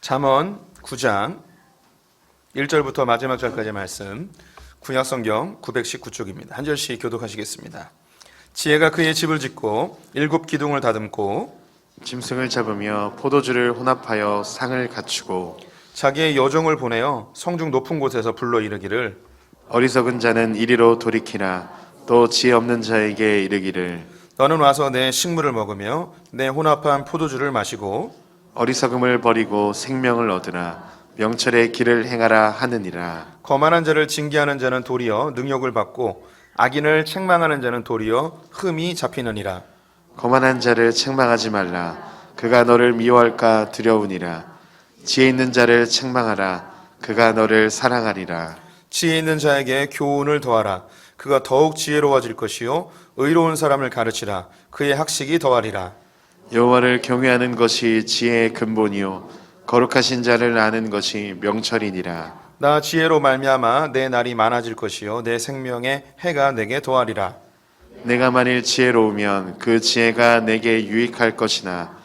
잠언 9장 1절부터 마지막 절까지 말씀, 구약성경 919쪽입니다. 한 절씩 교독하시겠습니다. 지혜가 그의 집을 짓고 일곱 기둥을 다듬고 짐승을 잡으며 포도주를 혼합하여 상을 갖추고 자기의 여종을 보내어 성중 높은 곳에서 불러 이르기를 어리석은 자는 이리로 돌이키라. 또 지혜 없는 자에게 이르기를 너는 와서 내 식물을 먹으며 내 혼합한 포도주를 마시고 어리석음을 버리고 생명을 얻으라. 명철의 길을 행하라 하느니라. 거만한 자를 징계하는 자는 도리어 능욕을 받고 악인을 책망하는 자는 도리어 흠이 잡히느니라. 거만한 자를 책망하지 말라. 그가 너를 미워할까 두려우니라. 지혜 있는 자를 책망하라. 그가 너를 사랑하리라. 지혜 있는 자에게 교훈을 더하라. 그가 더욱 지혜로워질 것이요 의로운 사람을 가르치라. 그의 학식이 더하리라. 여호와를 경외하는 것이 지혜의 근본이요 거룩하신 자를 아는 것이 명철이니라. 나 지혜로 말미암아 내 날이 많아질 것이요 내 생명의 해가 내게 더하리라. 내가 만일 지혜로우면 그 지혜가 내게 유익할 것이나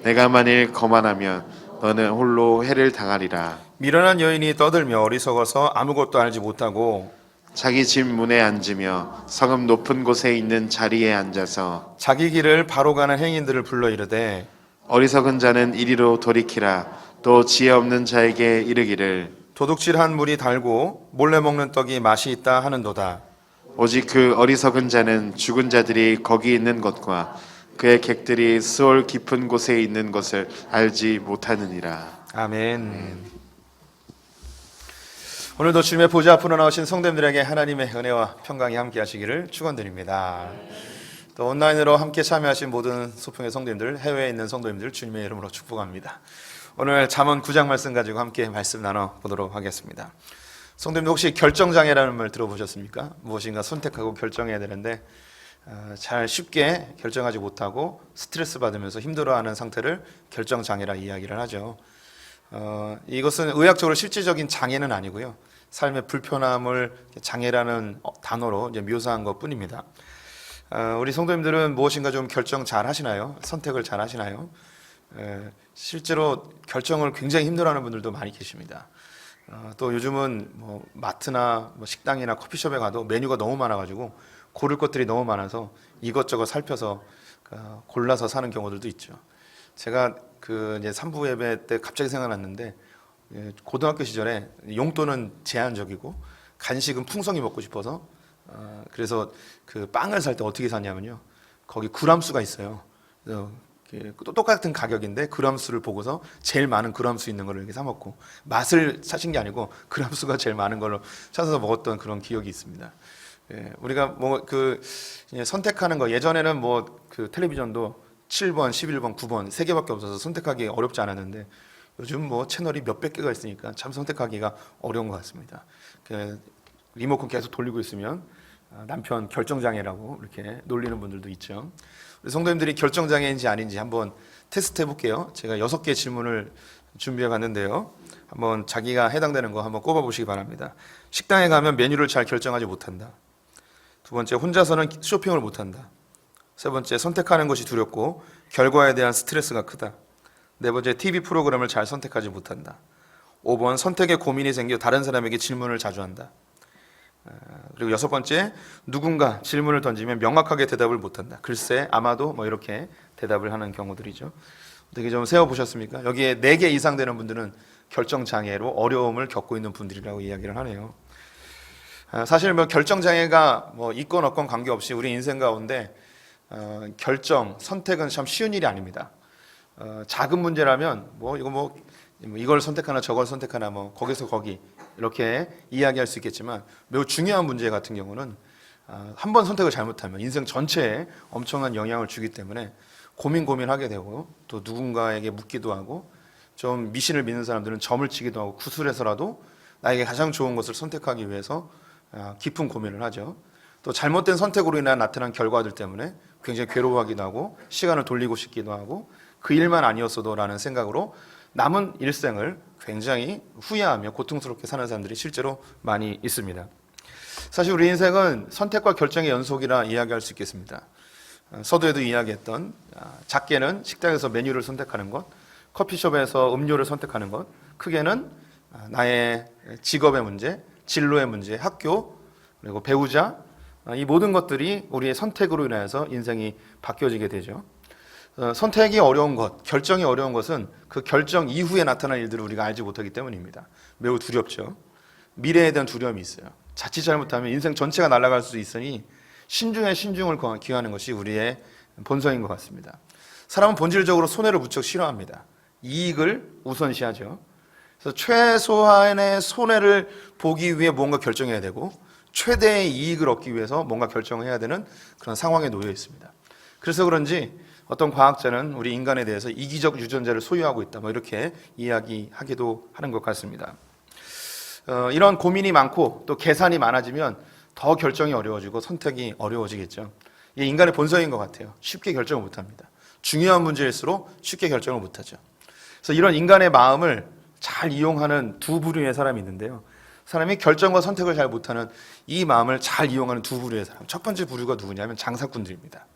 내가 만일 거만하면 너는 홀로 해를 당하리라. 미련한 여인이 떠들며 어리석어서 아무것도 알지 못하고 자기 집 문에 앉으며 성읍 높은 곳에 있는 자리에 앉아서 자기 길을 바로 가는 행인들을 불러 이르되 어리석은 자는 이리로 돌이키라. 또 지혜 없는 자에게 이르기를 도둑질한 물이 달고 몰래 먹는 떡이 맛이 있다 하는도다. 오직 그 어리석은 자는 죽은 자들이 거기 있는 것과 그의 객들이 수월 깊은 곳에 있는 것을 알지 못하느니라. 아멘. 오늘도 주님의 보좌 앞으로 나오신 성도님들에게 하나님의 은혜와 평강이 함께 하시기를 축원드립니다. 또 온라인으로 함께 참여하신 모든 소평의 성도님들, 해외에 있는 성도님들 주님의 이름으로 축복합니다. 오늘 잠언 9장 말씀 가지고 함께 말씀 나눠보도록 하겠습니다. 성도님들 혹시 결정장애라는 말 들어보셨습니까? 무엇인가 선택하고 결정해야 되는데 잘 쉽게 결정하지 못하고 스트레스 받으면서 힘들어하는 상태를 결정장애라 이야기를 하죠. 이것은 의학적으로 실질적인 장애는 아니고요. 삶의 불편함을 장애라는 단어로 이제 묘사한 것 뿐입니다. 우리 성도님들은 무엇인가 좀 결정 잘 하시나요? 선택을 잘 하시나요? 실제로 결정을 굉장히 힘들어하는 분들도 많이 계십니다. 또 요즘은 뭐 마트나 뭐 식당이나 커피숍에 가도 메뉴가 너무 많아가지고 고를 것들이 너무 많아서 이것저것 살펴서 골라서 사는 경우들도 있죠. 제가 이제 3부 예배 때 갑자기 생각났는데 고등학교 시절에 용돈은 제한적이고 간식은 풍성히 먹고 싶어서 그래서 그 빵을 살 때 어떻게 샀냐면요. 거기 그램수가 있어요. 그래서 똑같은 가격인데 그램수를 보고서 제일 많은 그램수 있는 거를 이렇게 사 먹고 맛을 사신 게 아니고 그램수가 제일 많은 걸로 찾아서 먹었던 그런 기억이 있습니다. 우리가 뭐 선택하는 거 예전에는 뭐 그 텔레비전도 7번, 11번, 9번 3개밖에 없어서 선택하기 어렵지 않았는데 요즘 뭐 채널이 몇백 개가 있으니까 참 선택하기가 어려운 것 같습니다. 리모컨 계속 돌리고 있으면 남편 결정장애라고 이렇게 놀리는 분들도 있죠. 우리 성도님들이 결정장애인지 아닌지 한번 테스트 해볼게요. 제가 6개 질문을 준비해 봤는데요. 한번 자기가 해당되는 거 한번 꼽아 보시기 바랍니다. 식당에 가면 메뉴를 잘 결정하지 못한다. 두 번째, 혼자서는 쇼핑을 못한다. 세 번째, 선택하는 것이 두렵고 결과에 대한 스트레스가 크다. 네 번째, TV 프로그램을 잘 선택하지 못한다. 5번, 선택에 고민이 생겨 다른 사람에게 질문을 자주 한다. 그리고 6번째, 누군가 질문을 던지면 명확하게 대답을 못한다. 글쎄, 아마도 뭐 이렇게 대답을 하는 경우들이죠. 어떻게 좀 세워보셨습니까? 여기에 4개 이상 되는 분들은 결정장애로 어려움을 겪고 있는 분들이라고 이야기를 하네요. 사실 뭐 결정장애가 뭐 있건 없건 관계없이 우리 인생 가운데 결정, 선택은 참 쉬운 일이 아닙니다. 작은 문제라면 이걸 선택하나 저걸 선택하나 뭐 거기서 거기 이렇게 이야기할 수 있겠지만 매우 중요한 문제 같은 경우는 한 번 선택을 잘못하면 인생 전체에 엄청난 영향을 주기 때문에 고민하게 되고 또 누군가에게 묻기도 하고 좀 미신을 믿는 사람들은 점을 치기도 하고 구술해서라도 나에게 가장 좋은 것을 선택하기 위해서 깊은 고민을 하죠. 또 잘못된 선택으로 인한 나타난 결과들 때문에 굉장히 괴로워하기도 하고 시간을 돌리고 싶기도 하고 그 일만 아니었어도 라는 생각으로 남은 일생을 굉장히 후회하며 고통스럽게 사는 사람들이 실제로 많이 있습니다. 사실 우리 인생은 선택과 결정의 연속이라 이야기할 수 있겠습니다. 서두에도 이야기했던 작게는 식당에서 메뉴를 선택하는 것, 커피숍에서 음료를 선택하는 것, 크게는 나의 직업의 문제, 진로의 문제, 학교, 그리고 배우자, 이 모든 것들이 우리의 선택으로 인해서 인생이 바뀌어지게 되죠. 선택이 어려운 것, 결정이 어려운 것은 그 결정 이후에 나타날 일들을 우리가 알지 못하기 때문입니다. 매우 두렵죠. 미래에 대한 두려움이 있어요. 자칫 잘못하면 인생 전체가 날아갈 수 있으니 신중에 신중을 기하는 것이 우리의 본성인 것 같습니다. 사람은 본질적으로 손해를 무척 싫어합니다. 이익을 우선시하죠. 그래서 최소한의 손해를 보기 위해 뭔가 결정해야 되고 최대의 이익을 얻기 위해서 뭔가 결정을 해야 되는 그런 상황에 놓여 있습니다. 그래서 그런지 어떤 과학자는 우리 인간에 대해서 이기적 유전자를 소유하고 있다, 뭐 이렇게 이야기하기도 하는 것 같습니다. 이런 고민이 많고 또 계산이 많아지면 더 결정이 어려워지고 선택이 어려워지겠죠. 이게 인간의 본성인 것 같아요. 쉽게 결정을 못합니다. 중요한 문제일수록 쉽게 결정을 못하죠. 그래서 이런 인간의 마음을 잘 이용하는 두 부류의 사람이 있는데요. 사람이 결정과 선택을 잘 못하는 이 마음을 잘 이용하는 두 부류의 사람. 첫 번째 부류가 누구냐면 장사꾼들입니다.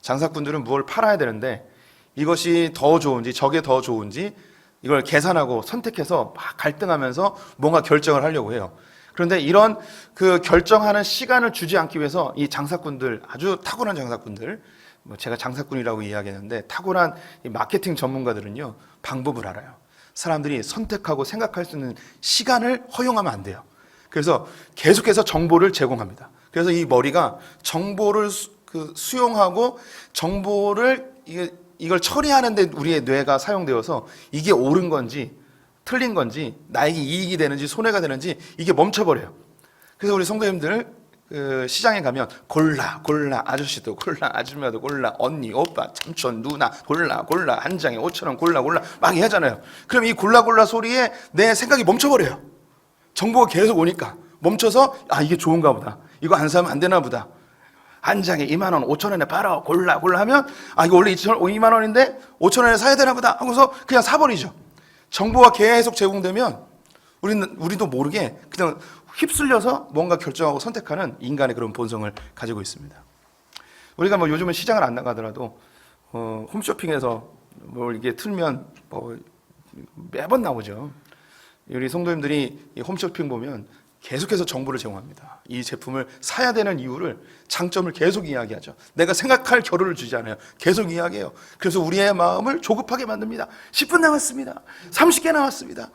장사꾼들은 무엇을 팔아야 되는데 이것이 더 좋은지 저게 더 좋은지 이걸 계산하고 선택해서 막 갈등하면서 뭔가 결정을 하려고 해요. 그런데 이런 그 결정하는 시간을 주지 않기 위해서 이 장사꾼들, 아주 탁월한 장사꾼들, 뭐 제가 장사꾼이라고 이야기했는데 탁월한 이 마케팅 전문가들은요, 방법을 알아요. 사람들이 선택하고 생각할 수 있는 시간을 허용하면 안 돼요. 그래서 계속해서 정보를 제공합니다. 그래서 이 머리가 정보를 수용하고 정보를 이걸 처리하는데 우리의 뇌가 사용되어서 이게 옳은 건지 틀린 건지 나에게 이익이 되는지 손해가 되는지 이게 멈춰버려요. 그래서 우리 성도님들 시장에 가면 골라 아저씨도 골라 아줌마도 골라 언니 오빠 삼촌 누나 골라 한 장에 5,000원 골라 막 하잖아요. 그럼 이 골라 소리에 내 생각이 멈춰버려요. 정보가 계속 오니까 멈춰서 이게 좋은가 보다, 이거 안 사면 안 되나 보다, 한 장에 2만 원 5,000원에 팔아 골라 하면 이거 원래 2만 원인데 5,000원에 사야 되나 보다 하고서 그냥 사버리죠. 정보가 계속 제공되면 우리도 모르게 그냥 휩쓸려서 뭔가 결정하고 선택하는 인간의 그런 본성을 가지고 있습니다. 우리가 뭐 요즘은 시장을 안 나가더라도 홈쇼핑에서 뭘 이게 틀면 매번 나오죠. 우리 성도님들이 이 홈쇼핑 보면 계속해서 정보를 제공합니다. 이 제품을 사야 되는 이유를, 장점을 계속 이야기하죠. 내가 생각할 겨를을 주지 않아요. 계속 이야기해요. 그래서 우리의 마음을 조급하게 만듭니다. 10분 남았습니다. 30개 남았습니다.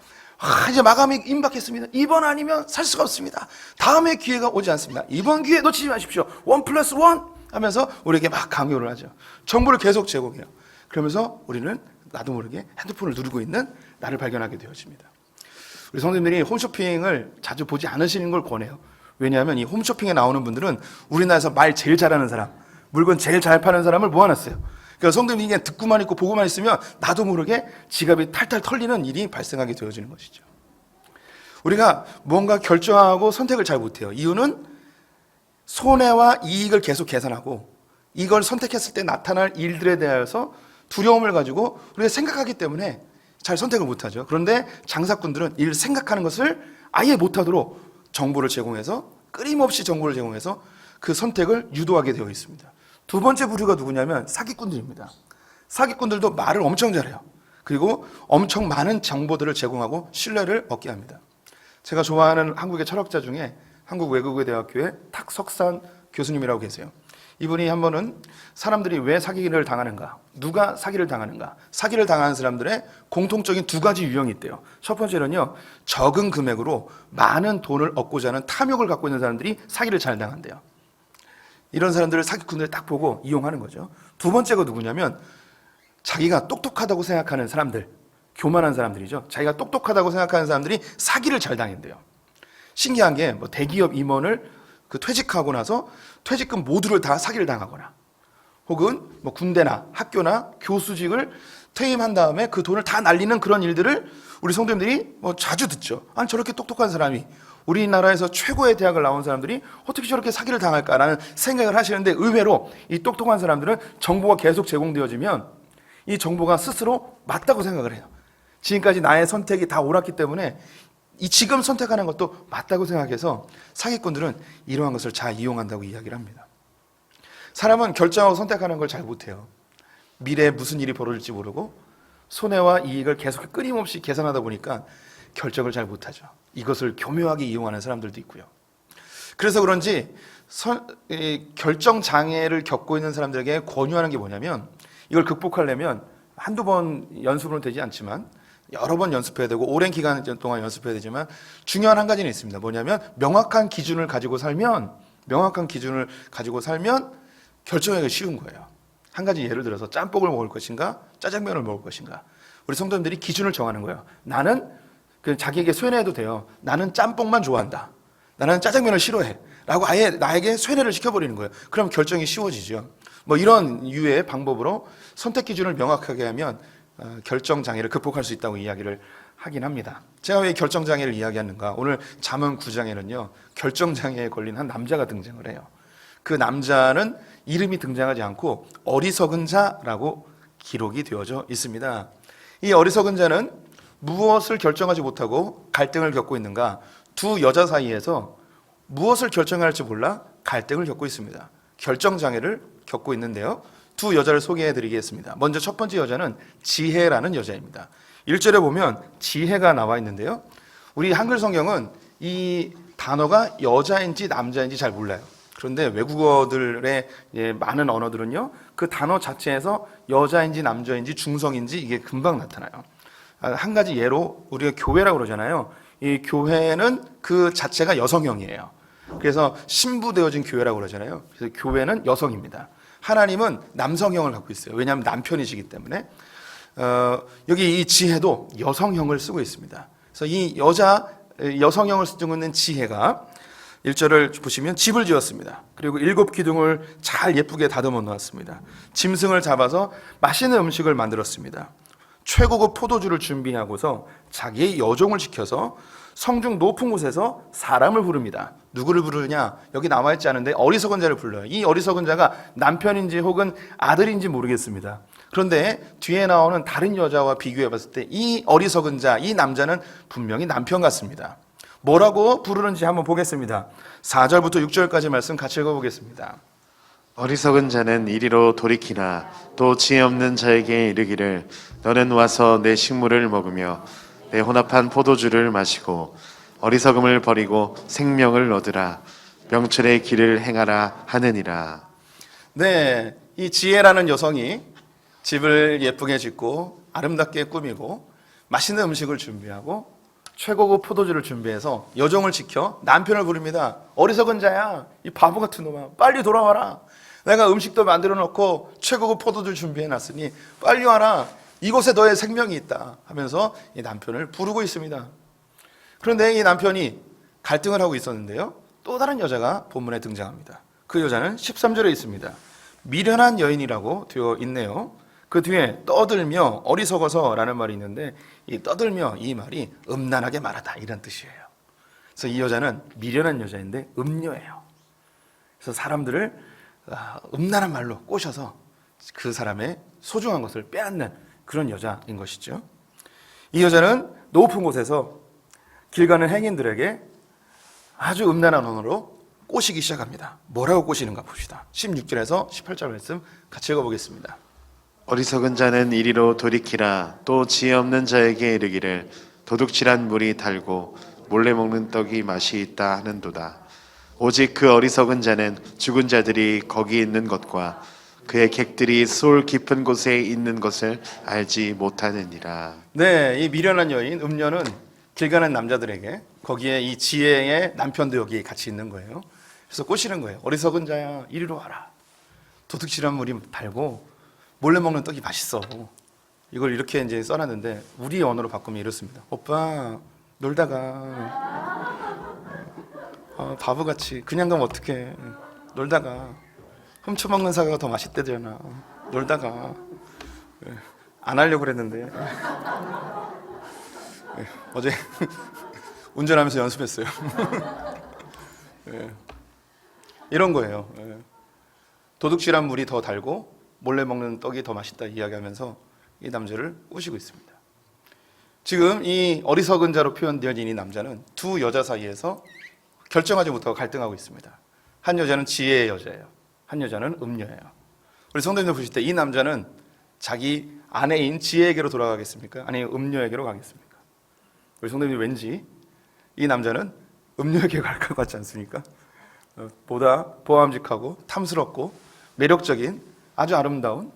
이제 마감이 임박했습니다. 이번 아니면 살 수가 없습니다. 다음에 기회가 오지 않습니다. 이번 기회 놓치지 마십시오. 1+1 하면서 우리에게 막 강요를 하죠. 정보를 계속 제공해요. 그러면서 우리는 나도 모르게 핸드폰을 누르고 있는 나를 발견하게 되어집니다. 우리 성도님들이 홈쇼핑을 자주 보지 않으시는 걸 권해요. 왜냐하면 이 홈쇼핑에 나오는 분들은 우리나라에서 말 제일 잘하는 사람, 물건 제일 잘 파는 사람을 모아놨어요. 그러니까 성도님이 그냥 듣고만 있고 보고만 있으면 나도 모르게 지갑이 탈탈 털리는 일이 발생하게 되어지는 것이죠. 우리가 뭔가 결정하고 선택을 잘 못해요. 이유는 손해와 이익을 계속 계산하고 이걸 선택했을 때 나타날 일들에 대해서 두려움을 가지고 우리가 생각하기 때문에 잘 선택을 못하죠. 그런데 장사꾼들은 일 생각하는 것을 아예 못하도록 정보를 제공해서, 끊임없이 정보를 제공해서 그 선택을 유도하게 되어 있습니다. 두 번째 부류가 누구냐면 사기꾼들입니다. 사기꾼들도 말을 엄청 잘해요. 그리고 엄청 많은 정보들을 제공하고 신뢰를 얻게 합니다. 제가 좋아하는 한국의 철학자 중에 한국외국어대학교의 탁석산 교수님이라고 계세요. 이분이 한 번은 사람들이 왜 사기를 당하는가, 누가 사기를 당하는가, 사기를 당하는 사람들의 공통적인 두 가지 유형이 있대요. 첫 번째는요, 적은 금액으로 많은 돈을 얻고자 하는 탐욕을 갖고 있는 사람들이 사기를 잘 당한대요. 이런 사람들을 사기꾼들이 딱 보고 이용하는 거죠. 두 번째가 누구냐면 자기가 똑똑하다고 생각하는 사람들, 교만한 사람들이죠. 자기가 똑똑하다고 생각하는 사람들이 사기를 잘 당한대요. 신기한 게 뭐 대기업 임원을 퇴직하고 나서 퇴직금 모두를 다 사기를 당하거나, 혹은 뭐 군대나 학교나 교수직을 퇴임한 다음에 그 돈을 다 날리는 그런 일들을 우리 성도님들이 뭐 자주 듣죠. 아니 저렇게 똑똑한 사람이, 우리나라에서 최고의 대학을 나온 사람들이 어떻게 저렇게 사기를 당할까라는 생각을 하시는데, 의외로 이 똑똑한 사람들은 정보가 계속 제공되어지면 이 정보가 스스로 맞다고 생각을 해요. 지금까지 나의 선택이 다 옳았기 때문에 이 지금 선택하는 것도 맞다고 생각해서 사기꾼들은 이러한 것을 잘 이용한다고 이야기를 합니다. 사람은 결정하고 선택하는 걸 잘 못해요. 미래에 무슨 일이 벌어질지 모르고 손해와 이익을 계속 끊임없이 계산하다 보니까 결정을 잘 못하죠. 이것을 교묘하게 이용하는 사람들도 있고요. 그래서 그런지 결정 장애를 겪고 있는 사람들에게 권유하는 게 뭐냐면, 이걸 극복하려면 한두 번 연습으로는 되지 않지만 여러 번 연습해야 되고 오랜 기간 동안 연습해야 되지만 중요한 한 가지는 있습니다. 뭐냐면 명확한 기준을 가지고 살면 결정하기가 쉬운 거예요. 한 가지 예를 들어서 짬뽕을 먹을 것인가 짜장면을 먹을 것인가, 우리 성도님들이 기준을 정하는 거예요. 나는 자기에게 쇠뇌해도 돼요. 나는 짬뽕만 좋아한다, 나는 짜장면을 싫어해 라고 아예 나에게 쇠뇌를 시켜버리는 거예요. 그럼 결정이 쉬워지죠. 뭐 이런 유의 방법으로 선택 기준을 명확하게 하면 결정 장애를 극복할 수 있다고 이야기를 하긴 합니다. 제가 왜 결정 장애를 이야기하는가? 오늘 잠언 9장에는요 결정 장애에 걸린 한 남자가 등장을 해요. 그 남자는 이름이 등장하지 않고 어리석은 자라고 기록이 되어져 있습니다. 이 어리석은 자는 무엇을 결정하지 못하고 갈등을 겪고 있는가? 두 여자 사이에서 무엇을 결정해야 할지 몰라 갈등을 겪고 있습니다. 결정 장애를 겪고 있는데요, 두 여자를 소개해 드리겠습니다. 먼저 첫 번째 여자는 지혜라는 여자입니다. 1절에 보면 지혜가 나와 있는데요, 우리 한글 성경은 이 단어가 여자인지 남자인지 잘 몰라요. 그런데 외국어들의 많은 언어들은요 그 단어 자체에서 여자인지 남자인지 중성인지 이게 금방 나타나요. 한 가지 예로 우리가 교회라고 그러잖아요. 이 교회는 그 자체가 여성형이에요. 그래서 신부되어진 교회라고 그러잖아요. 그래서 교회는 여성입니다. 하나님은 남성형을 갖고 있어요. 왜냐하면 남편이시기 때문에. 여기 이 지혜도 여성형을 쓰고 있습니다. 그래서 이 여성형을 쓰고 있는 지혜가 1절을 보시면 집을 지었습니다. 그리고 7 기둥을 잘 예쁘게 다듬어 놓았습니다. 짐승을 잡아서 맛있는 음식을 만들었습니다. 최고급 포도주를 준비하고서 자기의 여종을 지켜서 성중 높은 곳에서 사람을 부릅니다. 누구를 부르냐? 여기 나와 있지 않은데 어리석은 자를 불러요. 이 어리석은 자가 남편인지 혹은 아들인지 모르겠습니다. 그런데 뒤에 나오는 다른 여자와 비교해 봤을 때 이 어리석은 자, 이 남자는 분명히 남편 같습니다. 뭐라고 부르는지 한번 보겠습니다. 4절부터 6절까지 말씀 같이 읽어보겠습니다. 어리석은 자는 이리로 돌이키나 또 지혜 없는 자에게 이르기를 너는 와서 내 식물을 먹으며 내 혼합한 포도주를 마시고 어리석음을 버리고 생명을 얻으라 명철의 길을 행하라 하느니라. 네, 이 지혜라는 여성이 집을 예쁘게 짓고 아름답게 꾸미고 맛있는 음식을 준비하고 최고급 포도주를 준비해서 여종을 지켜 남편을 부릅니다. 어리석은 자야, 이 바보 같은 놈아, 빨리 돌아와라. 내가 음식도 만들어 놓고 최고급 포도주를 준비해 놨으니 빨리 와라. 이곳에 너의 생명이 있다 하면서 이 남편을 부르고 있습니다. 그런데 이 남편이 갈등을 하고 있었는데요, 또 다른 여자가 본문에 등장합니다. 그 여자는 13절에 있습니다. 미련한 여인이라고 되어 있네요. 그 뒤에 떠들며 어리석어서 라는 말이 있는데, 이 떠들며 이 말이 음란하게 말하다 이런 뜻이에요. 그래서 이 여자는 미련한 여자인데 음녀예요. 그래서 사람들을 음란한 말로 꼬셔서 그 사람의 소중한 것을 빼앗는 그런 여자인 것이죠. 이 여자는 높은 곳에서 길 가는 행인들에게 아주 음란한 언어로 꼬시기 시작합니다. 뭐라고 꼬시는가 봅시다. 16절에서 18절 말씀 같이 읽어보겠습니다. 어리석은 자는 이리로 돌이키라 또 지혜 없는 자에게 이르기를 도둑질한 물이 달고 몰래 먹는 떡이 맛이 있다 하는도다. 오직 그 어리석은 자는 죽은 자들이 거기 있는 것과 그의 객들이 수올 깊은 곳에 있는 것을 알지 못하느니라. 네, 이 미련한 여인 음녀는 길 가는 남자들에게, 거기에 이 지혜의 남편도 여기 같이 있는 거예요. 그래서 꼬시는 거예요. 어리석은 자야, 이리로 와라. 도둑질한 물이 달고 몰래 먹는 떡이 맛있어. 이걸 이렇게 이제 써놨는데 우리 언어로 바꾸면 이렇습니다. 오빠 놀다가 바보같이 그냥 가면 어떡해. 놀다가 훔쳐먹는 사과가 더 맛있대잖아. 놀다가 안 하려고 그랬는데 어제 운전하면서 연습했어요. 이런 거예요. 도둑질한 물이 더 달고 몰래 먹는 떡이 더 맛있다 이야기하면서 이 남자를 꼬시고 있습니다. 지금 이 어리석은 자로 표현되어진 이 남자는 두 여자 사이에서 결정하지 못하고 갈등하고 있습니다. 한 여자는 지혜의 여자예요. 한 여자는 음녀예요. 우리 성도님들 보실 때 이 남자는 자기 아내인 지혜에게로 돌아가겠습니까? 아니면 음녀에게로 가겠습니까? 우리 성도님들 왠지 이 남자는 음녀에게 갈 것 같지 않습니까? 보다 보암직하고 탐스럽고 매력적인 아주 아름다운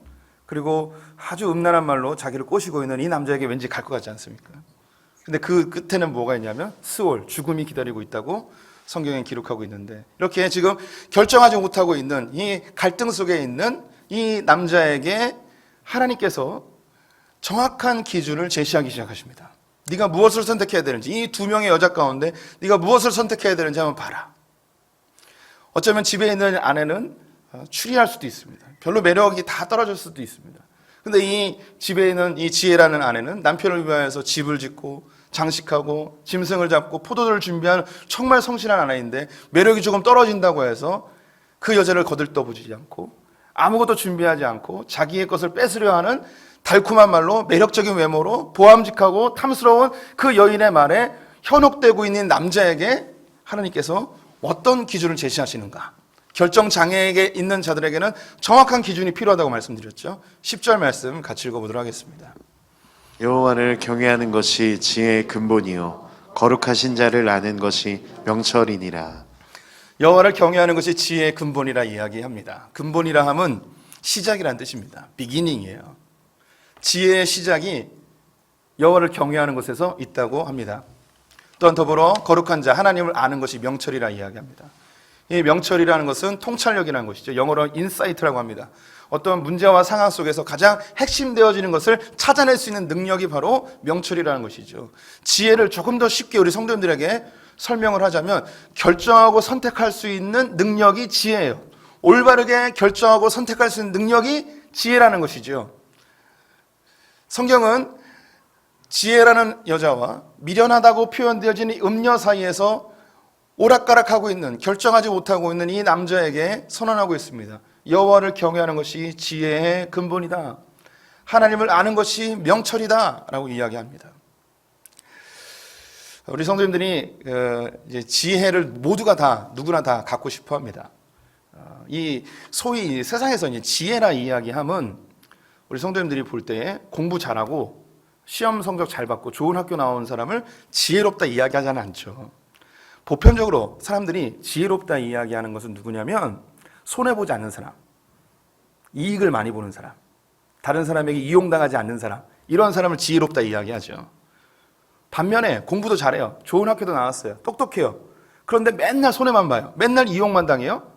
그리고 아주 음란한 말로 자기를 꼬시고 있는 이 남자에게 왠지 갈 것 같지 않습니까? 근데 그 끝에는 뭐가 있냐면 스올, 죽음이 기다리고 있다고 성경에 기록하고 있는데, 이렇게 지금 결정하지 못하고 있는 이 갈등 속에 있는 이 남자에게 하나님께서 정확한 기준을 제시하기 시작하십니다. 네가 무엇을 선택해야 되는지, 이 두 명의 여자 가운데 네가 무엇을 선택해야 되는지 한번 봐라. 어쩌면 집에 있는 아내는 추리할 수도 있습니다. 별로 매력이 다 떨어질 수도 있습니다. 근데 이 집에 있는 이 지혜라는 아내는 남편을 위하여서 집을 짓고 장식하고 짐승을 잡고 포도를 준비하는 정말 성실한 아내인데, 매력이 조금 떨어진다고 해서 그 여자를 거들떠보지 않고 아무것도 준비하지 않고 자기의 것을 뺏으려 하는 달콤한 말로 매력적인 외모로 보암직하고 탐스러운 그 여인의 말에 현혹되고 있는 남자에게 하나님께서 어떤 기준을 제시하시는가? 결정장애에 있는 자들에게는 정확한 기준이 필요하다고 말씀드렸죠. 10절 말씀 같이 읽어보도록 하겠습니다. 여호와를 경외하는 것이 지혜의 근본이요 거룩하신 자를 아는 것이 명철이니라. 여호와를 경외하는 것이 지혜의 근본이라 이야기합니다. 근본이라 함은 시작이라는 뜻입니다. 비기닝이에요. 지혜의 시작이 여호와를 경외하는 것에서 있다고 합니다. 또한 더불어 거룩한 자, 하나님을 아는 것이 명철이라 이야기합니다. 이 명철이라는 것은 통찰력이라는 것이죠. 영어로 인사이트라고 합니다. 어떤 문제와 상황 속에서 가장 핵심되어지는 것을 찾아낼 수 있는 능력이 바로 명철이라는 것이죠. 지혜를 조금 더 쉽게 우리 성도님들에게 설명을 하자면, 결정하고 선택할 수 있는 능력이 지혜예요. 올바르게 결정하고 선택할 수 있는 능력이 지혜라는 것이죠. 성경은 지혜라는 여자와 미련하다고 표현되어지는 음녀 사이에서 오락가락하고 있는, 결정하지 못하고 있는 이 남자에게 선언하고 있습니다. 여호와를 경외하는 것이 지혜의 근본이다. 하나님을 아는 것이 명철이다 라고 이야기합니다. 우리 성도님들이 이제 지혜를 모두가 다, 누구나 다 갖고 싶어 합니다. 이 소위 세상에서 이제 지혜라 이야기하면 우리 성도님들이 볼 때 공부 잘하고 시험 성적 잘 받고 좋은 학교 나온 사람을 지혜롭다 이야기하지는 않죠. 보편적으로 사람들이 지혜롭다 이야기하는 것은 누구냐면, 손해보지 않는 사람, 이익을 많이 보는 사람, 다른 사람에게 이용당하지 않는 사람, 이런 사람을 지혜롭다 이야기하죠. 반면에 공부도 잘해요. 좋은 학교도 나왔어요. 똑똑해요. 그런데 맨날 손해만 봐요. 맨날 이용만 당해요.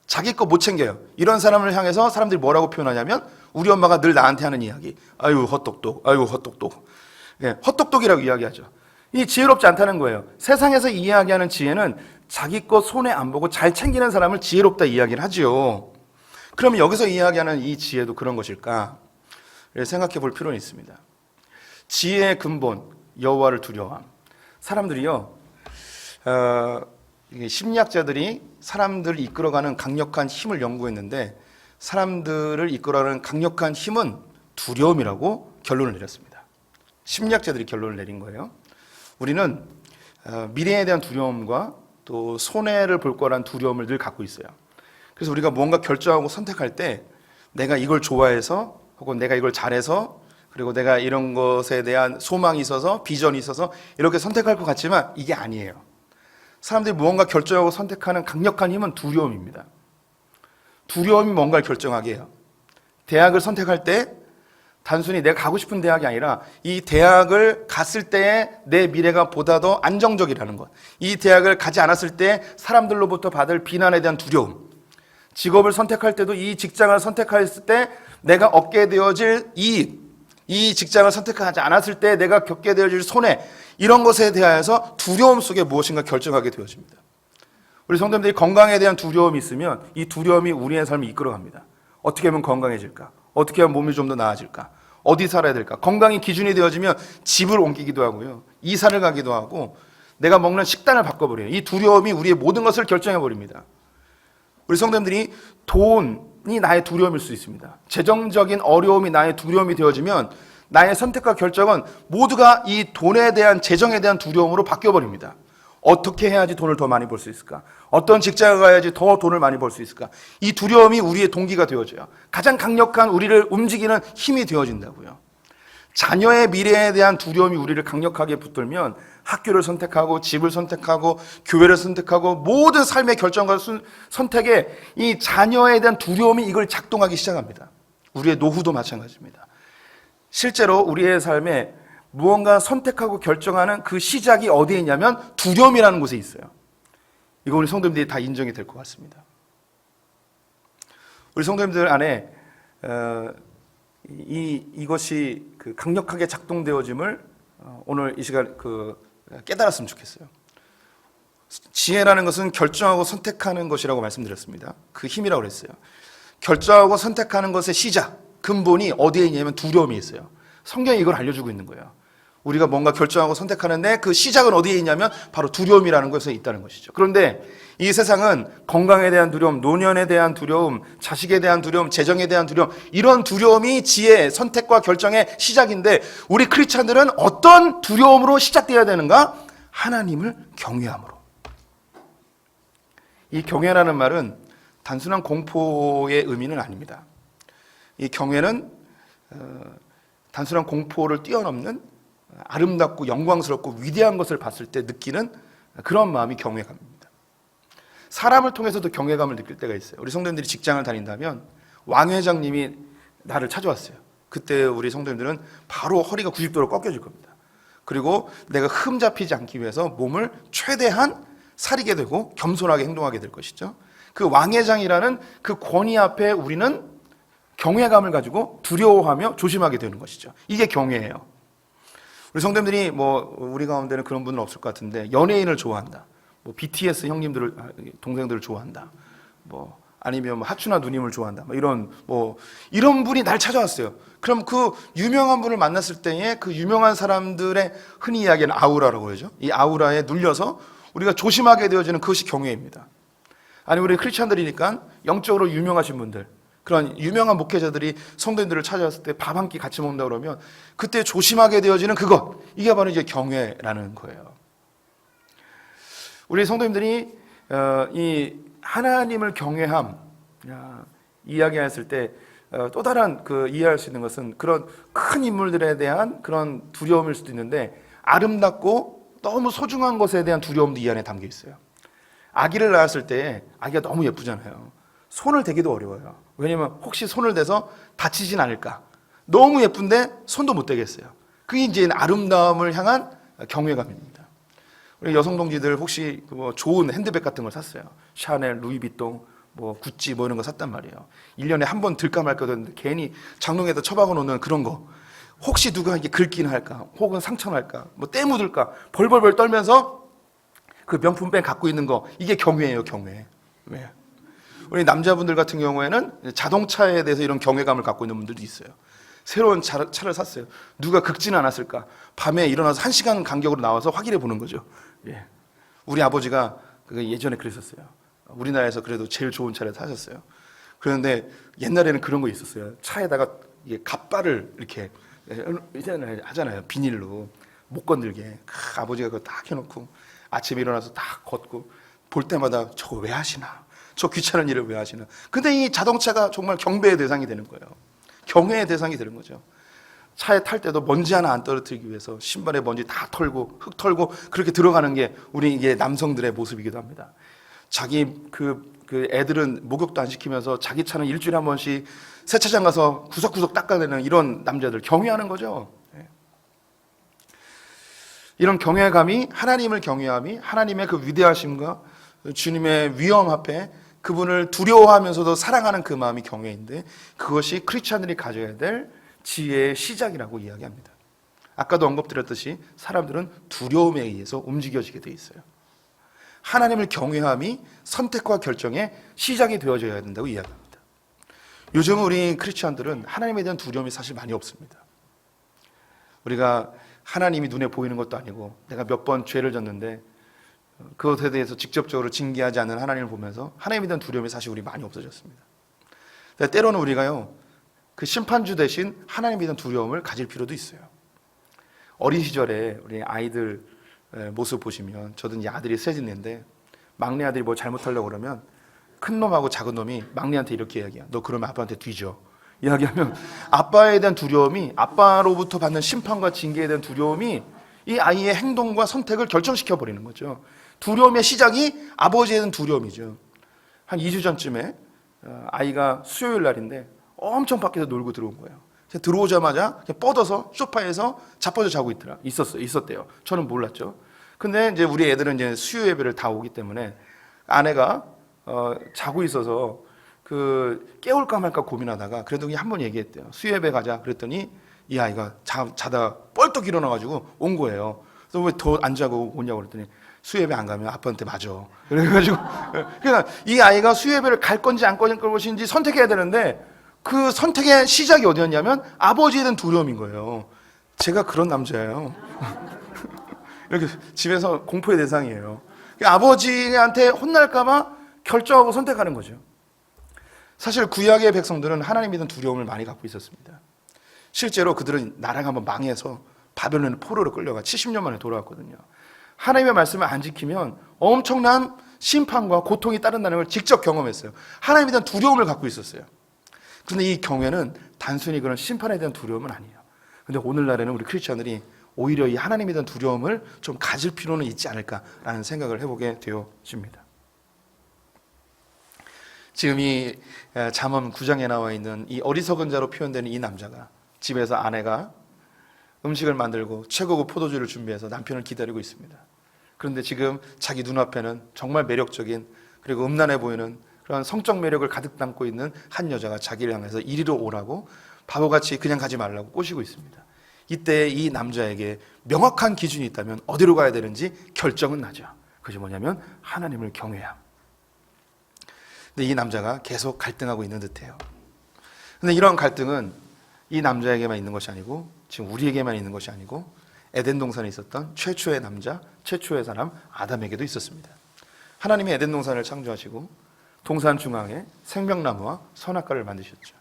자기 거 못 챙겨요. 이런 사람을 향해서 사람들이 뭐라고 표현하냐면, 우리 엄마가 늘 나한테 하는 이야기, 아유 헛똑똑, 아유 헛똑똑. 예, 헛똑똑이라고 이야기하죠. 이 지혜롭지 않다는 거예요. 세상에서 이야기하는 지혜는 자기 거 손해 안 보고 잘 챙기는 사람을 지혜롭다 이야기를 하죠. 그러면 여기서 이야기하는 이 지혜도 그런 것일까? 생각해 볼 필요는 있습니다. 지혜의 근본, 여호와를 두려워함. 사람들이요, 심리학자들이 사람들을 이끌어가는 강력한 힘을 연구했는데, 사람들을 이끌어가는 강력한 힘은 두려움이라고 결론을 내렸습니다. 심리학자들이 결론을 내린 거예요. 우리는 미래에 대한 두려움과 또 손해를 볼 거란 두려움을 늘 갖고 있어요. 그래서 우리가 뭔가 결정하고 선택할 때 내가 이걸 좋아해서, 혹은 내가 이걸 잘해서, 그리고 내가 이런 것에 대한 소망이 있어서, 비전이 있어서 이렇게 선택할 것 같지만 이게 아니에요. 사람들이 무언가 결정하고 선택하는 강력한 힘은 두려움입니다. 두려움이 뭔가를 결정하게 해요. 대학을 선택할 때 단순히 내가 가고 싶은 대학이 아니라 이 대학을 갔을 때의 내 미래가 보다 더 안정적이라는 것, 이 대학을 가지 않았을 때 사람들로부터 받을 비난에 대한 두려움, 직업을 선택할 때도 이 직장을 선택했을 때 내가 얻게 되어질 이익, 이 직장을 선택하지 않았을 때 내가 겪게 되어질 손해, 이런 것에 대하여서 두려움 속에 무엇인가 결정하게 되어집니다. 우리 성도님들이 건강에 대한 두려움이 있으면 이 두려움이 우리의 삶을 이끌어갑니다. 어떻게 하면 건강해질까? 어떻게 하면 몸이 좀 더 나아질까? 어디 살아야 될까? 건강이 기준이 되어지면 집을 옮기기도 하고요, 이사를 가기도 하고, 내가 먹는 식단을 바꿔버려요. 이 두려움이 우리의 모든 것을 결정해버립니다. 우리 성도님들이 돈이 나의 두려움일 수 있습니다. 재정적인 어려움이 나의 두려움이 되어지면 나의 선택과 결정은 모두가 이 돈에 대한, 재정에 대한 두려움으로 바뀌어버립니다. 어떻게 해야지 돈을 더 많이 벌 수 있을까? 어떤 직장에 가야지 더 돈을 많이 벌 수 있을까? 이 두려움이 우리의 동기가 되어져요. 가장 강력한 우리를 움직이는 힘이 되어진다고요. 자녀의 미래에 대한 두려움이 우리를 강력하게 붙들면 학교를 선택하고 집을 선택하고 교회를 선택하고 모든 삶의 결정과 선택에 이 자녀에 대한 두려움이 이걸 작동하기 시작합니다. 우리의 노후도 마찬가지입니다. 실제로 우리의 삶에 무언가 선택하고 결정하는 그 시작이 어디에 있냐면 두려움이라는 곳에 있어요. 이거 우리 성도님들이 다 인정이 될 것 같습니다. 우리 성도님들 안에 이것이 그 강력하게 작동되어짐을 오늘 이 시간 깨달았으면 좋겠어요. 지혜라는 것은 결정하고 선택하는 것이라고 말씀드렸습니다. 그 힘이라고 그랬어요. 결정하고 선택하는 것의 시작, 근본이 어디에 있냐면 두려움이 있어요. 성경이 이걸 알려주고 있는 거예요. 우리가 뭔가 결정하고 선택하는데 그 시작은 어디에 있냐면 바로 두려움이라는 것에 있다는 것이죠. 그런데 이 세상은 건강에 대한 두려움, 노년에 대한 두려움, 자식에 대한 두려움, 재정에 대한 두려움, 이런 두려움이 지혜, 선택과 결정의 시작인데 우리 크리스찬들은 어떤 두려움으로 시작되어야 되는가? 하나님을 경외함으로. 이 경외라는 말은 단순한 공포의 의미는 아닙니다. 이 경외는 단순한 공포를 뛰어넘는 아름답고 영광스럽고 위대한 것을 봤을 때 느끼는 그런 마음이 경외감입니다. 사람을 통해서도 경외감을 느낄 때가 있어요. 우리 성도님들이 직장을 다닌다면 왕 회장님이 나를 찾아왔어요. 그때 우리 성도님들은 바로 허리가 90도로 꺾여질 겁니다. 그리고 내가 흠 잡히지 않기 위해서 몸을 최대한 사리게 되고 겸손하게 행동하게 될 것이죠. 그 왕 회장이라는 그 권위 앞에 우리는 경외감을 가지고 두려워하며 조심하게 되는 것이죠. 이게 경외예요. 우리 성도님들이 우리 가운데는 그런 분은 없을 것 같은데 연예인을 좋아한다. BTS 형님들을 동생들을 좋아한다. 아니면 하추나 누님을 좋아한다. 이런 분이 날 찾아왔어요. 그럼 그 유명한 분을 만났을 때에 그 유명한 사람들의 흔히 이야기하는 아우라라고 그러죠. 이 아우라에 눌려서 우리가 조심하게 되어지는 그것이 경외입니다. 아니 우리 크리스천들이니까 영적으로 유명하신 분들, 그런 유명한 목회자들이 성도님들을 찾아왔을 때 밥 한 끼 같이 먹는다 그러면 그때 조심하게 되어지는 그것, 이게 바로 이제 경외라는 거예요. 우리 성도님들이 이 하나님을 경외함 이야기했을 때 또 다른 이해할 수 있는 것은 그런 큰 인물들에 대한 그런 두려움일 수도 있는데 아름답고 너무 소중한 것에 대한 두려움도 이 안에 담겨 있어요. 아기를 낳았을 때 아기가 너무 예쁘잖아요. 손을 대기도 어려워요. 왜냐면 혹시 손을 대서 다치진 않을까. 너무 예쁜데 손도 못 대겠어요. 그게 이제 아름다움을 향한 경외감입니다. 우리 여성 동지들 혹시 좋은 핸드백 같은 걸 샀어요. 샤넬, 루이비통, 구찌 이런 거 샀단 말이에요. 1년에 한 번 들까 말까 되는데 괜히 장롱에다 처박아 놓는 그런 거. 혹시 누가 이게 긁긴 할까? 혹은 상처날까? 때 묻을까? 벌벌벌 떨면서 그 명품백 갖고 있는 거, 이게 경외예요, 경외. 왜? 우리 남자분들 같은 경우에는 자동차에 대해서 이런 경외감을 갖고 있는 분들도 있어요. 새로운 차를 샀어요. 누가 긁지는 않았을까? 밤에 일어나서 1시간 간격으로 나와서 확인해 보는 거죠. 예. 우리 아버지가 예전에 그랬었어요. 우리나라에서 그래도 제일 좋은 차를 사셨어요. 그런데 옛날에는 그런 거 있었어요. 차에다가 갓바를 이렇게 하잖아요. 비닐로 못 건들게. 아버지가 그거 딱 해놓고 아침에 일어나서 딱 걷고 볼 때마다 저거 왜 하시나? 저 귀찮은 일을 왜 하시나? 근데 이 자동차가 정말 경배의 대상이 되는 거예요. 경외의 대상이 되는 거죠. 차에 탈 때도 먼지 하나 안 떨어뜨리기 위해서 신발에 먼지 다 털고 흙 털고 그렇게 들어가는 게 우리 이게 남성들의 모습이기도 합니다. 자기 그 애들은 목욕도 안 시키면서 자기 차는 일주일에 한 번씩 세차장 가서 구석구석 닦아내는 이런 남자들, 경외하는 거죠. 이런 경외감이, 하나님을 경외함이 하나님의 그 위대하심과 주님의 위엄 앞에 그분을 두려워하면서도 사랑하는 그 마음이 경외인데, 그것이 크리스찬들이 가져야 될 지혜의 시작이라고 이야기합니다. 아까도 언급드렸듯이 사람들은 두려움에 의해서 움직여지게 돼 있어요. 하나님을 경외함이 선택과 결정의 시작이 되어져야 된다고 이야기합니다. 요즘 우리 크리스찬들은 하나님에 대한 두려움이 사실 많이 없습니다. 우리가 하나님이 눈에 보이는 것도 아니고 내가 몇 번 죄를 졌는데 그것에 대해서 직접적으로 징계하지 않는 하나님을 보면서 하나님에 대한 두려움이 사실 우리 많이 없어졌습니다. 때로는 우리가요, 그 심판주 대신 하나님에 대한 두려움을 가질 필요도 있어요. 어린 시절에 우리 아이들 모습 보시면, 저도 이제 아들이 셋인데 막내 아들이 뭐 잘못하려고 그러면 큰 놈하고 작은 놈이 막내한테 이렇게 이야기해요. 너 그러면 아빠한테 뒤져. 이야기하면 아빠에 대한 두려움이, 아빠로부터 받는 심판과 징계에 대한 두려움이 이 아이의 행동과 선택을 결정시켜 버리는 거죠. 두려움의 시작이 아버지에 대한 두려움이죠. 한 2주 전쯤에 아이가 수요일 날인데 엄청 밖에서 놀고 들어온 거예요. 들어오자마자 그냥 뻗어서 소파에서 자빠져 자고 있었대요. 저는 몰랐죠. 근데 이제 우리 애들은 이제 수요 예배를 다 오기 때문에 아내가 자고 있어서 그 깨울까 말까 고민하다가 그래도 그냥 한번 얘기했대요. 수요 예배 가자. 그랬더니 이 아이가 자다 뻘떡 일어나가지고 온 거예요. 그래서 왜 더 안 자고 오냐고 그랬더니 수요 예배 안 가면 아빠한테 맞아. 그래가지고 그러니까 이 아이가 수요 예배를 갈 건지 안 갈 것인지 선택해야 되는데 그 선택의 시작이 어디였냐면 아버지에 대한 두려움인 거예요. 제가 그런 남자예요. 이렇게 집에서 공포의 대상이에요. 아버지한테 혼날까봐 결정하고 선택하는 거죠. 사실 구약의 백성들은 하나님에 대한 두려움을 많이 갖고 있었습니다. 실제로 그들은 나라가 한번 망해서 바벨론 포로로 끌려가 70년 만에 돌아왔거든요. 하나님의 말씀을 안 지키면 엄청난 심판과 고통이 따른다는 걸 직접 경험했어요. 하나님에 대한 두려움을 갖고 있었어요. 그런데 이 경우에는 단순히 그런 심판에 대한 두려움은 아니에요. 그런데 오늘날에는 우리 크리스천들이 오히려 이 하나님에 대한 두려움을 좀 가질 필요는 있지 않을까라는 생각을 해보게 되어집니다. 지금 이 잠언 9장에 나와 있는 이 어리석은 자로 표현되는 이 남자가 집에서 아내가 음식을 만들고 최고급 포도주를 준비해서 남편을 기다리고 있습니다. 그런데 지금 자기 눈앞에는 정말 매력적인 그리고 음란해 보이는 그런 성적 매력을 가득 담고 있는 한 여자가 자기를 향해서 이리로 오라고 바보같이 그냥 가지 말라고 꼬시고 있습니다. 이때 이 남자에게 명확한 기준이 있다면 어디로 가야 되는지 결정은 나죠. 그것이 뭐냐면 하나님을 경외함. 근데 이 남자가 계속 갈등하고 있는 듯해요. 근데 이런 갈등은 이 남자에게만 있는 것이 아니고 지금 우리에게만 있는 것이 아니고 에덴 동산에 있었던 최초의 남자, 최초의 사람 아담에게도 있었습니다. 하나님이 에덴 동산을 창조하시고 동산 중앙에 생명나무와 선악과를 만드셨죠.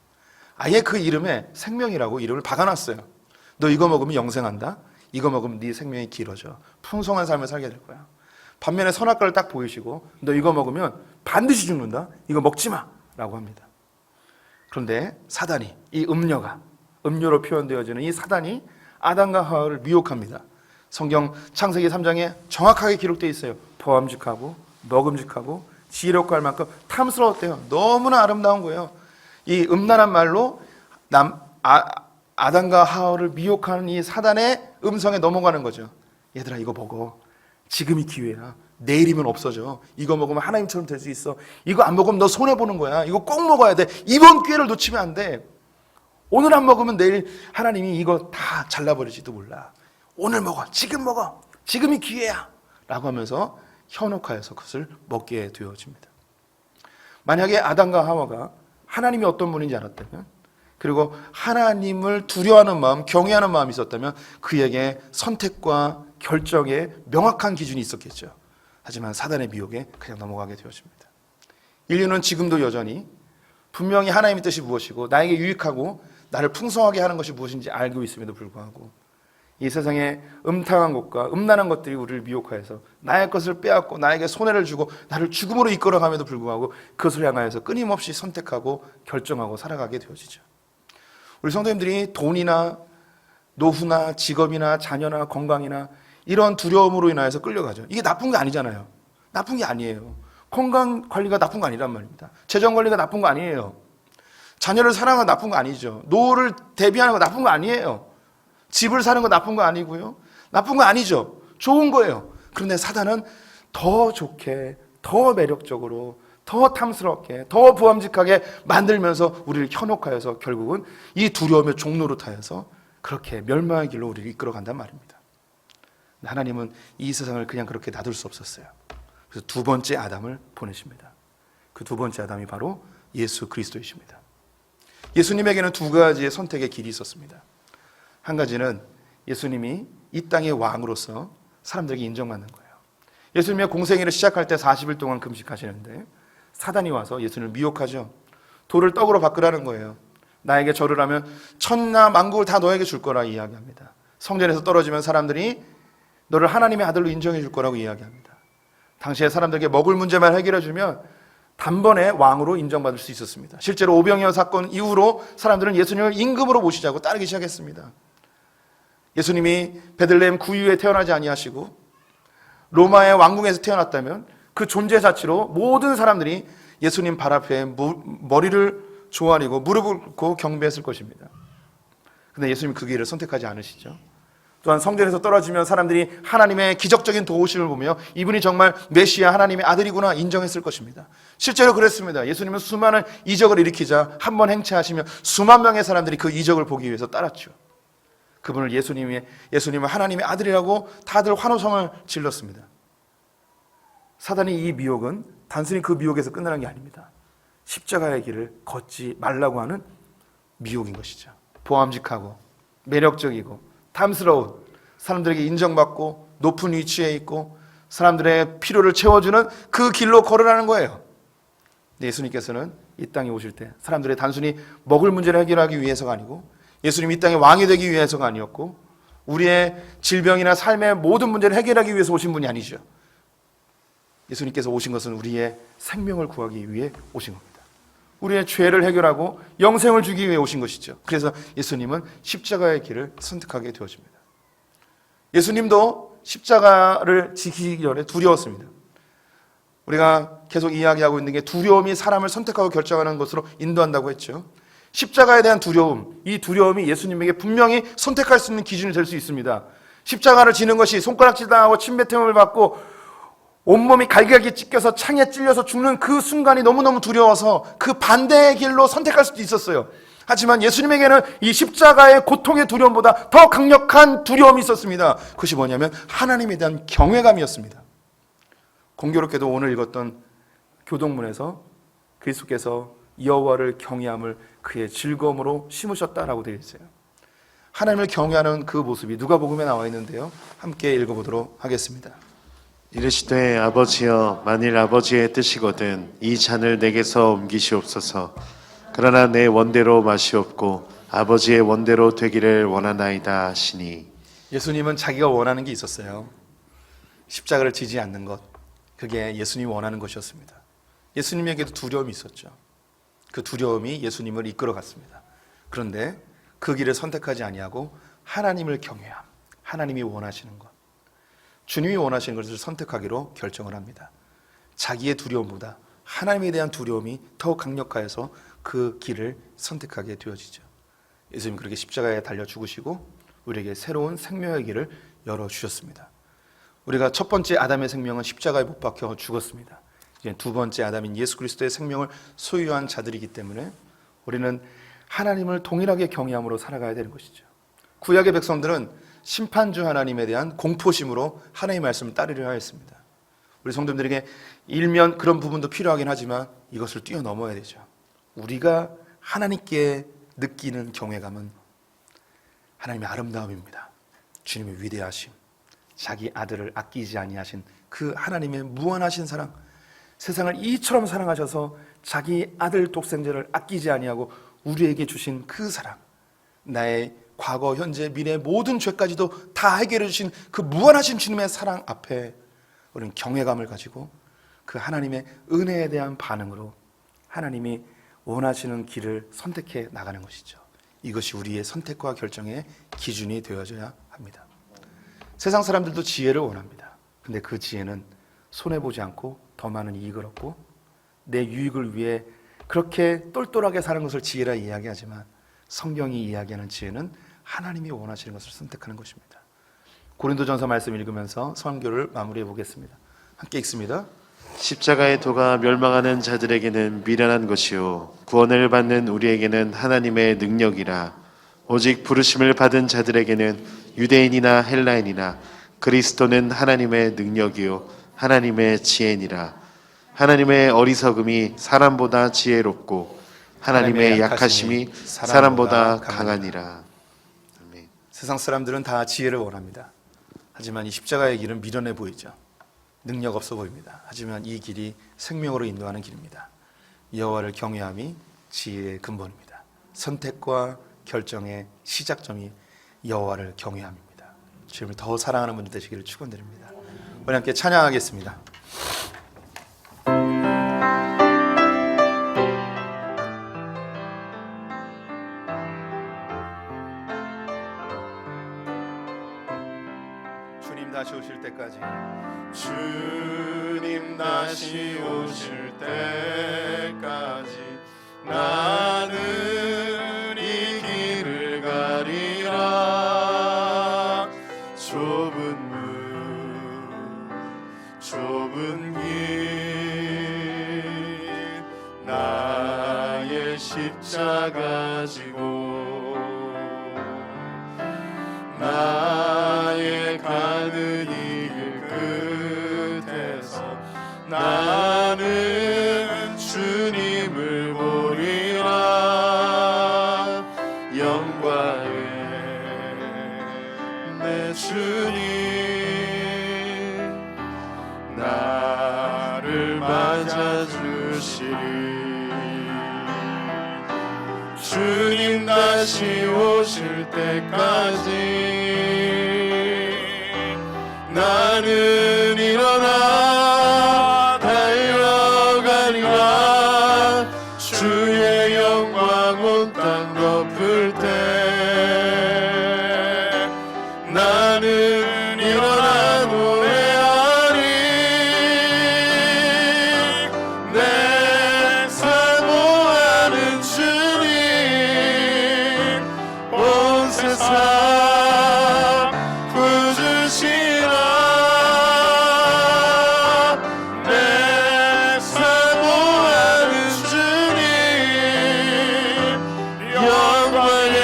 아예 그 이름에 생명이라고 이름을 박아놨어요. 너 이거 먹으면 영생한다. 이거 먹으면 네 생명이 길어져. 풍성한 삶을 살게 될 거야. 반면에 선악과를 딱 보이시고 너 이거 먹으면 반드시 죽는다. 이거 먹지 마 라고 합니다. 그런데 사단이, 이 음료로 표현되어지는 이 사단이 아담과 하와를 미혹합니다. 성경 창세기 3장에 정확하게 기록되어 있어요. 보암직하고 먹음직하고 지혜롭고 할 만큼 탐스러웠대요. 너무나 아름다운 거예요. 이 음란한 말로 아담과 하와를 미혹하는 이 사단의 음성에 넘어가는 거죠. 얘들아 이거 먹어. 지금이 기회야. 내일이면 없어져. 이거 먹으면 하나님처럼 될 수 있어. 이거 안 먹으면 너 손해보는 거야. 이거 꼭 먹어야 돼. 이번 기회를 놓치면 안 돼. 오늘 안 먹으면 내일 하나님이 이거 다 잘라버릴지도 몰라. 오늘 먹어. 지금 먹어. 지금이 기회야. 라고 하면서 현혹하여서 그것을 먹게 되어집니다. 만약에 아담과 하와가 하나님이 어떤 분인지 알았다면, 그리고 하나님을 두려워하는 마음, 경외하는 마음이 있었다면 그에게 선택과 결정에 명확한 기준이 있었겠죠. 하지만 사단의 미혹에 그냥 넘어가게 되어집니다. 인류는 지금도 여전히 분명히 하나님의 뜻이 무엇이고 나에게 유익하고 나를 풍성하게 하는 것이 무엇인지 알고 있음에도 불구하고 이 세상에 음탕한 것과 음란한 것들이 우리를 미혹하여서 나의 것을 빼앗고 나에게 손해를 주고 나를 죽음으로 이끌어감에도 불구하고 그것을 향하여서 끊임없이 선택하고 결정하고 살아가게 되어지죠. 우리 성도님들이 돈이나 노후나 직업이나 자녀나 건강이나 이런 두려움으로 인하여서 끌려가죠. 이게 나쁜 게 아니잖아요. 나쁜 게 아니에요. 건강 관리가 나쁜 거 아니란 말입니다. 재정 관리가 나쁜 거 아니에요. 자녀를 사랑하는 거 나쁜 거 아니죠. 노후를 대비하는 거 나쁜 거 아니에요. 집을 사는 거 나쁜 거 아니고요. 나쁜 거 아니죠. 좋은 거예요. 그런데 사단은 더 좋게, 더 매력적으로, 더 탐스럽게, 더 부함직하게 만들면서 우리를 현혹하여서 결국은 이 두려움의 종로로 타여서 그렇게 멸망의 길로 우리를 이끌어간단 말입니다. 하나님은 이 세상을 그냥 그렇게 놔둘 수 없었어요. 그래서 두 번째 아담을 보내십니다. 그 두 번째 아담이 바로 예수 그리스도이십니다. 예수님에게는 두 가지의 선택의 길이 있었습니다. 한 가지는 예수님이 이 땅의 왕으로서 사람들에게 인정받는 거예요. 예수님의 공생애를 시작할 때 40일 동안 금식하시는데 사단이 와서 예수님을 미혹하죠. 돌을 떡으로 바꾸라는 거예요. 나에게 절을 하면 천나 만국을 다 너에게 줄 거라 이야기합니다. 성전에서 떨어지면 사람들이 너를 하나님의 아들로 인정해 줄 거라고 이야기합니다. 당시에 사람들에게 먹을 문제만 해결해 주면 단번에 왕으로 인정받을 수 있었습니다. 실제로 오병이어 사건 이후로 사람들은 예수님을 임금으로 모시자고 따르기 시작했습니다. 예수님이 베들레헴 구유에 태어나지 아니하시고 로마의 왕궁에서 태어났다면 그 존재 자체로 모든 사람들이 예수님 발 앞에 머리를 조아리고 무릎을 꿇고 경배했을 것입니다. 근데 예수님이 그 길을 선택하지 않으시죠. 또한 성전에서 떨어지면 사람들이 하나님의 기적적인 도우심을 보며 이분이 정말 메시아 하나님의 아들이구나 인정했을 것입니다. 실제로 그랬습니다. 예수님은 수많은 이적을 일으키자 한 번 행차하시며 수만 명의 사람들이 그 이적을 보기 위해서 따랐죠. 그분을 예수님을 하나님의 아들이라고 다들 환호성을 질렀습니다. 사단이 이 미혹은 단순히 그 미혹에서 끝나는 게 아닙니다. 십자가의 길을 걷지 말라고 하는 미혹인 것이죠. 보암직하고 매력적이고 탐스러운, 사람들에게 인정받고 높은 위치에 있고 사람들의 필요를 채워주는 그 길로 걸으라는 거예요. 예수님께서는 이 땅에 오실 때 사람들의 단순히 먹을 문제를 해결하기 위해서가 아니고 예수님이 이 땅의 왕이 되기 위해서가 아니었고 우리의 질병이나 삶의 모든 문제를 해결하기 위해서 오신 분이 아니죠. 예수님께서 오신 것은 우리의 생명을 구하기 위해 오신 겁니다. 우리의 죄를 해결하고 영생을 주기 위해 오신 것이죠. 그래서 예수님은 십자가의 길을 선택하게 되어집니다. 예수님도 십자가를 지키기 전에 두려웠습니다. 우리가 계속 이야기하고 있는 게 두려움이 사람을 선택하고 결정하는 것으로 인도한다고 했죠. 십자가에 대한 두려움, 이 두려움이 예수님에게 분명히 선택할 수 있는 기준이 될 수 있습니다. 십자가를 지는 것이 손가락질 당하고 침뱉음을 받고 온몸이 갈기갈기 찢겨서 창에 찔려서 죽는 그 순간이 너무너무 두려워서 그 반대의 길로 선택할 수도 있었어요. 하지만 예수님에게는 이 십자가의 고통의 두려움보다 더 강력한 두려움이 있었습니다. 그것이 뭐냐면 하나님에 대한 경외감이었습니다. 공교롭게도 오늘 읽었던 교동문에서 그리스도께서 여호와를 경외함을 그의 즐거움으로 심으셨다라고 되어 있어요. 하나님을 경외하는 그 모습이 누가복음에 나와 있는데요. 함께 읽어보도록 하겠습니다. 이르시되 아버지여 만일 아버지의 뜻이거든 이 잔을 내게서 옮기시옵소서. 그러나 내 원대로 마시옵고 아버지의 원대로 되기를 원하나이다 하시니. 예수님은 자기가 원하는 게 있었어요. 십자가를 지지 않는 것, 그게 예수님이 원하는 것이었습니다. 예수님에게도 두려움이 있었죠. 그 두려움이 예수님을 이끌어갔습니다. 그런데 그 길을 선택하지 아니하고 하나님을 경외함, 하나님이 원하시는 것, 주님이 원하시는 것을 선택하기로 결정을 합니다. 자기의 두려움보다 하나님에 대한 두려움이 더욱 강력하여서 그 길을 선택하게 되어지죠. 예수님이 그렇게 십자가에 달려 죽으시고 우리에게 새로운 생명의 길을 열어주셨습니다. 우리가 첫 번째 아담의 생명은 십자가에 못 박혀 죽었습니다. 이제 두 번째 아담인 예수 그리스도의 생명을 소유한 자들이기 때문에 우리는 하나님을 동일하게 경외함으로 살아가야 되는 것이죠. 구약의 백성들은 심판주 하나님에 대한 공포심으로 하나님의 말씀을 따르려 하였습니다. 우리 성도님들에게 일면 그런 부분도 필요하긴 하지만 이것을 뛰어넘어야 되죠. 우리가 하나님께 느끼는 경외감은 하나님의 아름다움입니다. 주님의 위대하심, 자기 아들을 아끼지 아니하신 그 하나님의 무한하신 사랑, 세상을 이처럼 사랑하셔서 자기 아들 독생자를 아끼지 아니하고 우리에게 주신 그 사랑, 나의 과거, 현재, 미래 모든 죄까지도 다 해결해 주신 그 무한하신 주님의 사랑 앞에 우리는 경외감을 가지고 그 하나님의 은혜에 대한 반응으로 하나님이 원하시는 길을 선택해 나가는 것이죠. 이것이 우리의 선택과 결정의 기준이 되어져야 합니다. 세상 사람들도 지혜를 원합니다. 근데 그 지혜는 손해보지 않고 더 많은 이익을 얻고 내 유익을 위해 그렇게 똘똘하게 사는 것을 지혜라 이야기하지만 성경이 이야기하는 지혜는 하나님이 원하시는 것을 선택하는 것입니다. 고린도전서 말씀 읽으면서 선교를 마무리해 보겠습니다. 함께 읽습니다. 십자가의 도가 멸망하는 자들에게는 미련한 것이요 구원을 받는 우리에게는 하나님의 능력이라. 오직 부르심을 받은 자들에게는 유대인이나 헬라인이나 그리스도는 하나님의 능력이요 하나님의 지혜니라. 하나님의 어리석음이 사람보다 지혜롭고 하나님의 약하심이 사람보다 강하니라. 아멘. 세상 사람들은 다 지혜를 원합니다. 하지만 이 십자가의 길은 미련해 보이죠. 능력 없어 보입니다. 하지만 이 길이 생명으로 인도하는 길입니다. 여호와를 경외함이 지혜의 근본입니다. 선택과 결정의 시작점이 여호와를 경외함입니다. 주님을 더 사랑하는 분들 되시기를 축원드립니다. 우리 함께 찬양하겠습니다. 주님 다시 오실 때까지, 주님 다시 오실 때까지 나는 이 길을 가리라. 좁은 길 나의 십자가 지고 나의 가는 이 길 끝에서 나는 주님을 보리라. 영광의 내 주님 나를 맞아주시리. 주님 다시 오실 때까지 나는 일어나 달려가리라. 주의 영광 온 땅 덮을 때 나는 일어나 노래하리. 내 사모하는 주님 온 세상 구주시라. 내 사모하는 주님 영광의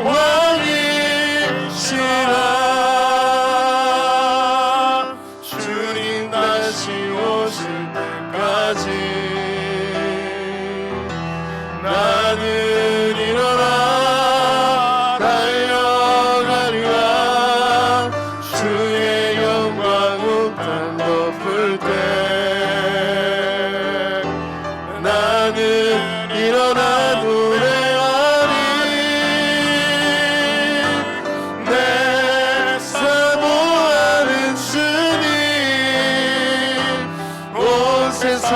왕이시라. 주님 다시 오실 때까지 나는 일어나 달려가리라. 주의 영광 온 땅 덮을 때 나는 일어나 노래하리. 내 사모하는 주님 온 세상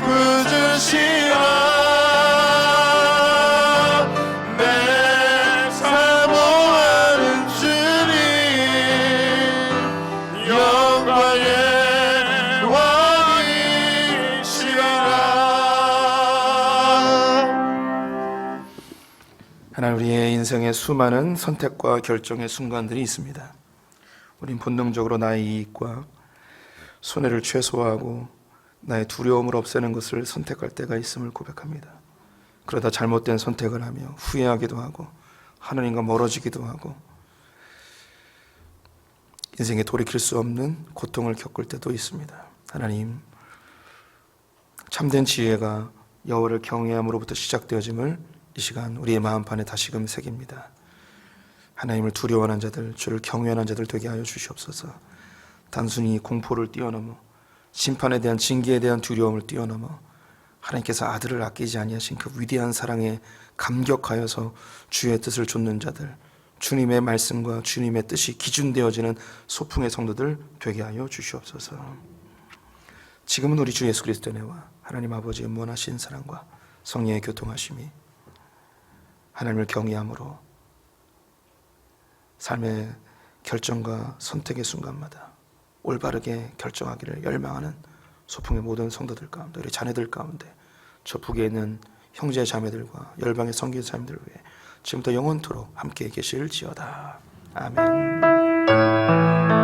구주시라. 내 사모하는 주님 영광의 왕이시라. 하나님, 우리의 인생에 수많은 선택과 결정의 순간들이 있습니다. 우린 본능적으로 나의 이익과 손해를 최소화하고 나의 두려움을 없애는 것을 선택할 때가 있음을 고백합니다. 그러다 잘못된 선택을 하며 후회하기도 하고 하나님과 멀어지기도 하고 인생에 돌이킬 수 없는 고통을 겪을 때도 있습니다. 하나님, 참된 지혜가 여호와를 경외함으로부터 시작되어짐을 이 시간 우리의 마음판에 다시금 새깁니다. 하나님을 두려워하는 자들, 주를 경외하는 자들 되게 하여 주시옵소서. 단순히 공포를 뛰어넘어 심판에 대한 징계에 대한 두려움을 뛰어넘어 하나님께서 아들을 아끼지 아니하신 그 위대한 사랑에 감격하여서 주의 뜻을 좇는 자들, 주님의 말씀과 주님의 뜻이 기준되어지는 소풍의 성도들 되게 하여 주시옵소서. 지금은 우리 주 예수 그리스도의 은혜와 하나님 아버지의 무한하신 사랑과 성령의 교통하심이 하나님을 경외함으로 삶의 결정과 선택의 순간마다 올바르게 결정하기를 열망하는 소풍의 모든 성도들 가운데, 우리 자녀들 가운데, 저 북에 있는 형제 자매들과 열방의 선교사님들을 위해 지금부터 영원토록 함께 계실지어다. 아멘.